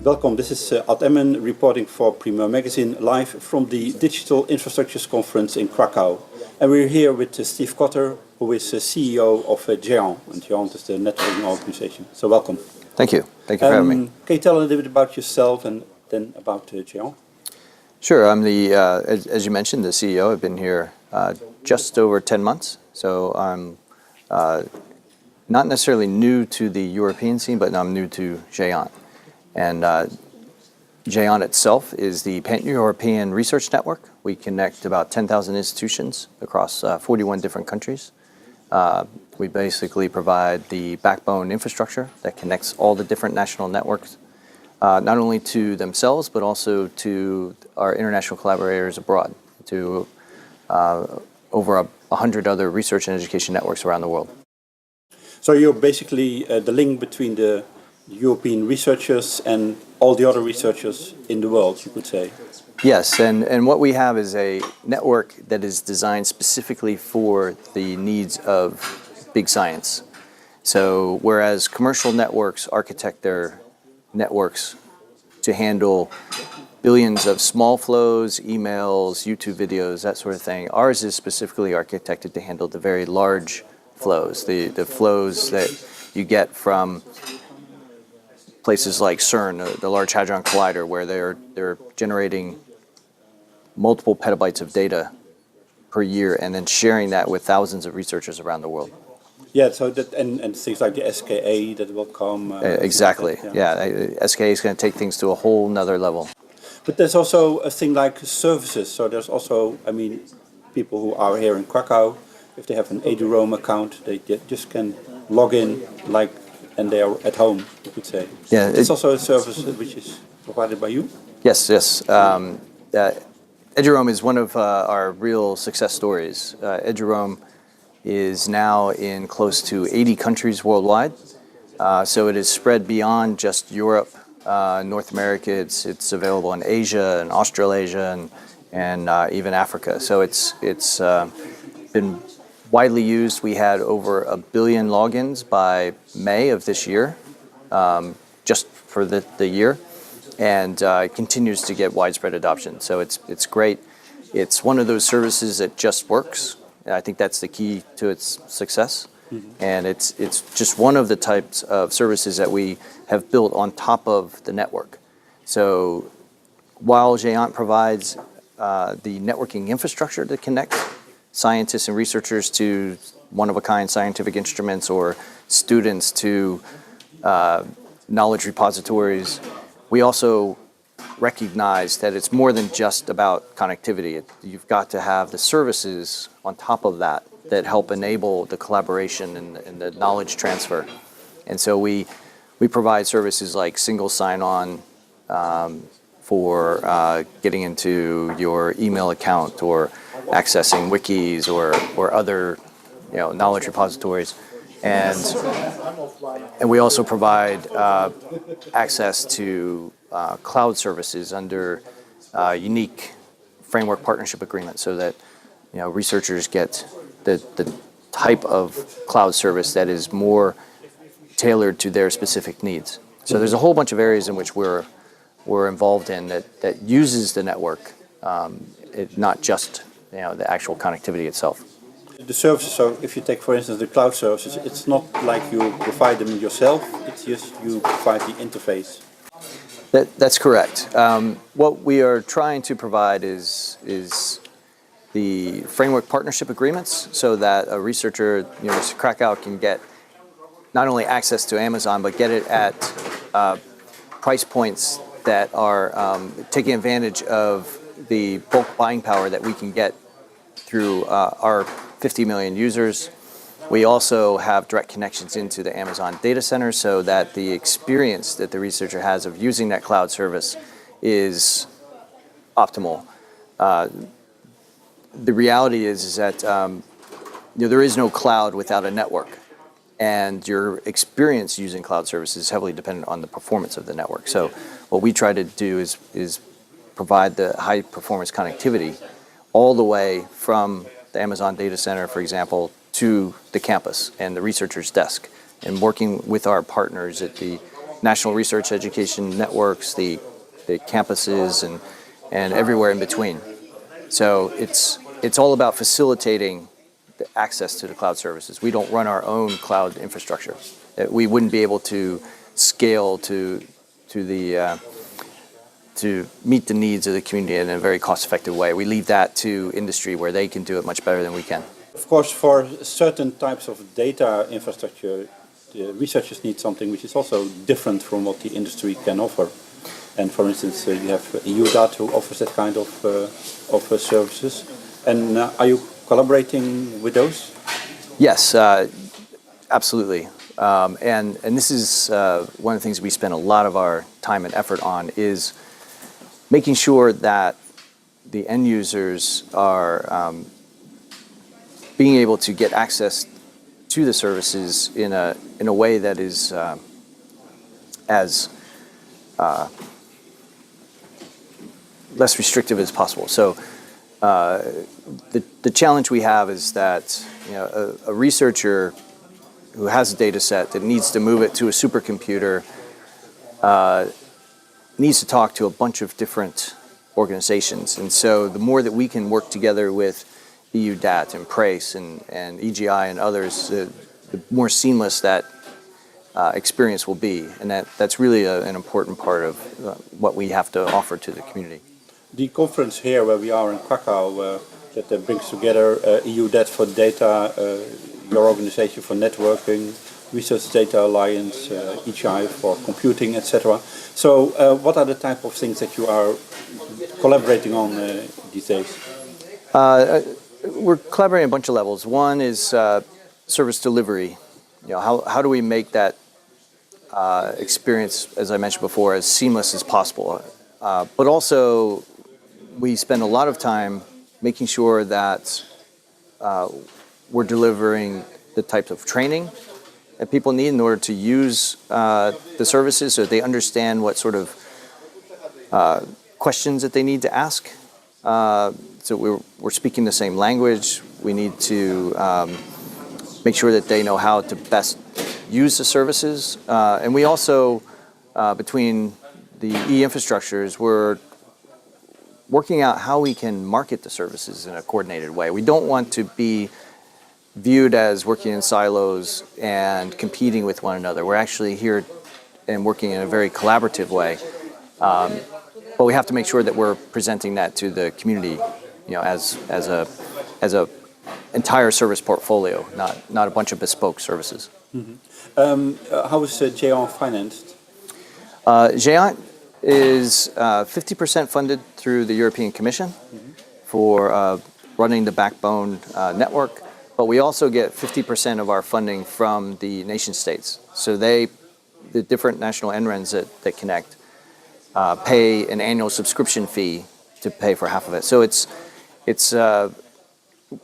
Welcome, this is Ad Emmen reporting for Primeur Magazine live from the Digital Infrastructures Conference in Krakow. And we're here with Steve Cotter, who is CEO of GEANT, and GEANT is the networking organization. So welcome. Thank you. Thank you for having me. Can you tell a little bit about yourself and then about GEANT? Sure, I'm the, as you mentioned, the CEO. I've been here just over 10 months, so I'm not necessarily new to the European scene, but I'm new to GEANT. And GEANT itself is the Pan-European Research Network. We connect about 10,000 institutions across 41 different countries. We basically provide the backbone infrastructure that connects all the different national networks, not only to themselves, but also to our international collaborators abroad, to over 100 other research and education networks around the world. So you're basically the link between the European researchers and all the other researchers in the world, you could say. Yes, and what we have is a network that is designed specifically for the needs of big science. So whereas commercial networks architect their networks to handle billions of small flows, emails, YouTube videos, that sort of thing, ours is specifically architected to handle the very large flows, the flows that you get from places like CERN, the Large Hadron Collider, where they're generating multiple petabytes of data per year and then sharing that with thousands of researchers around the world. Yeah, so that and things like the SKA that will come. Exactly. Like that, Yeah. SKA is going to take things to a whole nother level. But there's also a thing like services. So there's also, I mean, people who are here in Krakow, if they have an eduroam account, they just can log in and they are at home, you could say. Yeah, it's also a service which is provided by you? Yes. eduroam is one of our real success stories. eduroam is now in close to 80 countries worldwide. So it is spread beyond just Europe, North America. It's available in Asia and Australasia and even Africa. So it's been widely used. We had over 1 billion logins by May of this year, just for the year, and it continues to get widespread adoption. So it's great. It's one of those services that just works. I think that's the key to its success. Mm-hmm. And it's just one of the types of services that we have built on top of the network. So while GEANT provides the networking infrastructure to connect scientists and researchers to one-of-a-kind scientific instruments or students to knowledge repositories, we also recognize that it's more than just about connectivity. You've got to have the services on top of that help enable the collaboration and the knowledge transfer. And so we provide services like single sign-on for getting into your email account or accessing wikis or other knowledge repositories. And we also provide access to cloud services under unique framework partnership agreements so that researchers get the type of cloud service that is more tailored to their specific needs. So there's a whole bunch of areas in which we're involved in that uses the network, not just the actual connectivity itself. The services, so if you take for instance the cloud services, it's not like you provide them yourself, it's just you provide the interface. That's correct. What we are trying to provide is the framework partnership agreements so that a researcher, University of Krakow, can get not only access to Amazon, but get it at price points that are taking advantage of the bulk buying power that we can get through our 50 million users. We also have direct connections into the Amazon data center so that the experience that the researcher has of using that cloud service is optimal. The reality is that there is no cloud without a network, and your experience using cloud services is heavily dependent on the performance of the network. So what we try to do is provide the high performance connectivity all the way from the Amazon data center, for example, to the campus and the researcher's desk, and working with our partners at the national research education networks, the campuses, and everywhere in between. So it's all about facilitating the access to the cloud services. We don't run our own cloud infrastructure. We wouldn't be able to scale to meet the needs of the community in a very cost-effective way. We leave that to industry where they can do it much better than we can. Of course, for certain types of data infrastructure, the researchers need something which is also different from what the industry can offer. And for instance, you have EUDAT who offers that kind of services. And are you collaborating with those? Yes, absolutely. And this is one of the things we spend a lot of our time and effort on, is making sure that the end users are being able to get access to the services in a way that is as less restrictive as possible. So the challenge we have is that a researcher who has a data set that needs to move it to a supercomputer needs to talk to a bunch of different organizations. And so the more that we can work together with EUDAT and PRACE and EGI and others, the more seamless that experience will be. And that's really an important part of what we have to offer to the community. The conference here where we are in Krakow that brings together EUDAT for data, your organization for networking, Research Data Alliance, EGI for computing, etc. So what are the type of things that you are collaborating on these days? We're collaborating on a bunch of levels. One is service delivery. How do we make that experience, as I mentioned before, as seamless as possible? But also, we spend a lot of time making sure that we're delivering the types of training that people need in order to use the services, so that they understand what sort of questions that they need to ask. So we're speaking the same language. We need to make sure that they know how to best use the services. And we also, between the e-infrastructures, we're working out how we can market the services in a coordinated way. We don't want to be viewed as working in silos and competing with one another. We're actually here and working in a very collaborative way. But we have to make sure that we're presenting that to the community, as a entire service portfolio, not a bunch of bespoke services. Mm-hmm. How is GEANT financed? GEANT is 50% funded through the European Commission for running the backbone network, but we also get 50% of our funding from the nation states. So the different national NRENs that connect pay an annual subscription fee to pay for half of it. So it's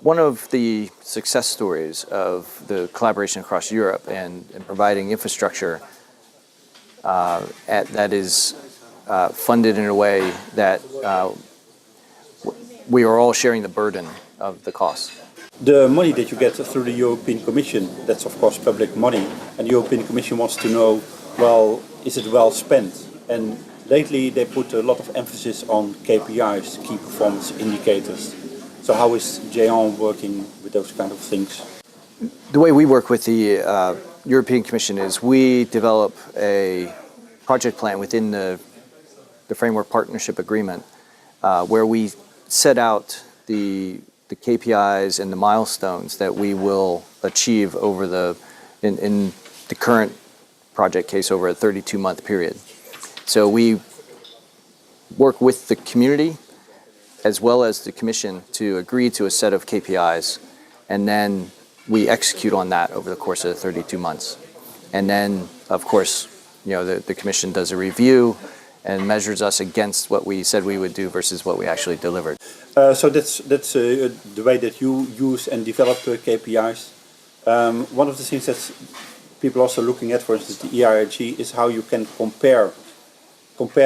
one of the success stories of the collaboration across Europe and providing infrastructure that is funded in a way that we are all sharing the burden of the cost. The money that you get through the European Commission, that's of course public money, and the European Commission wants to know, well, is it well spent? And lately they put a lot of emphasis on KPIs, key performance indicators. So how is GEANT working with those kind of things? The way we work with the European Commission is we develop a project plan within the Framework Partnership Agreement where we set out the KPIs and the milestones that we will achieve over in the current project case over a 32-month period. So we work with the community as well as the Commission to agree to a set of KPIs, and then we execute on that over the course of the 32 months. And then, of course, the Commission does a review and measures us against what we said we would do versus what we actually delivered. So that's the way that you use and develop KPIs. One of the things that people are also looking at, for instance, the e-IRG, is how you can compare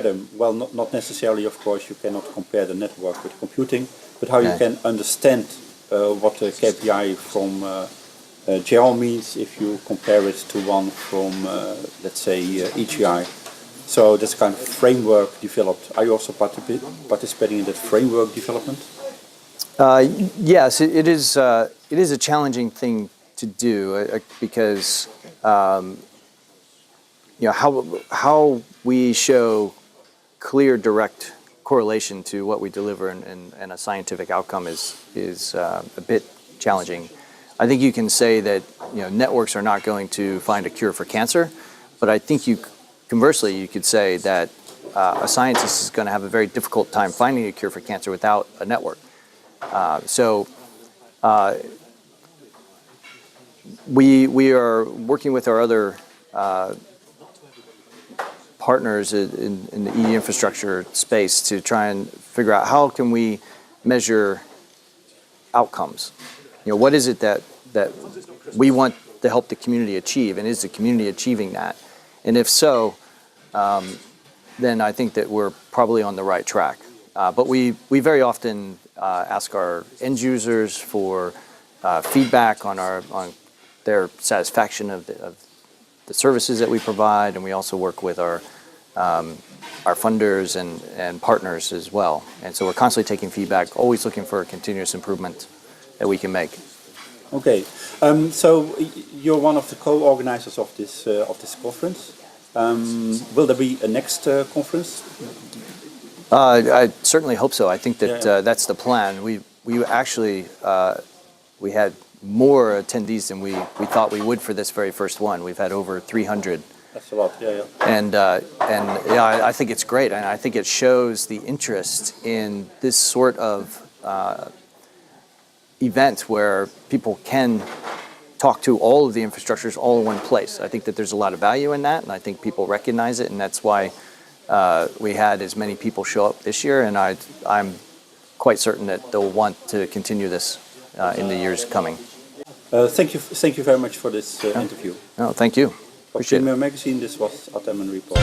them. Well, not necessarily, of course, you cannot compare the network with computing, but how you can understand what the KPI from GEANT means if you compare it to one from, let's say, EGI. So that's a kind of framework developed. Are you also participating in that framework development? Yes, it is. It is a challenging thing to do because how we show clear, direct correlation to what we deliver and a scientific outcome is a bit challenging. I think you can say that networks are not going to find a cure for cancer, but I think conversely you could say that a scientist is going to have a very difficult time finding a cure for cancer without a network. We are working with our other partners in the e-infrastructure space to try and figure out how can we measure outcomes. What is it that we want to help the community achieve, and is the community achieving that? And if so, then I think that we're probably on the right track. But we very often ask our end users for feedback on their satisfaction of the services that we provide, and we also work with our funders and partners as well. And so we're constantly taking feedback, always looking for continuous improvement that we can make. Okay, so you're one of the co-organizers of this conference. Will there be a next conference? I certainly hope so. I think that that's the plan. We actually we had more attendees than we thought we would for this very first one. We've had over 300. That's a lot, yeah. And yeah, I think it's great, and I think it shows the interest in this sort of event where people can talk to all of the infrastructures all in one place. I think that there's a lot of value in that, and I think people recognize it, and that's why we had as many people show up this year, and I'm quite certain that they'll want to continue this in the years coming. Thank you very much for this interview. No, thank you. For Primeur Magazine, this was At Emmen Report.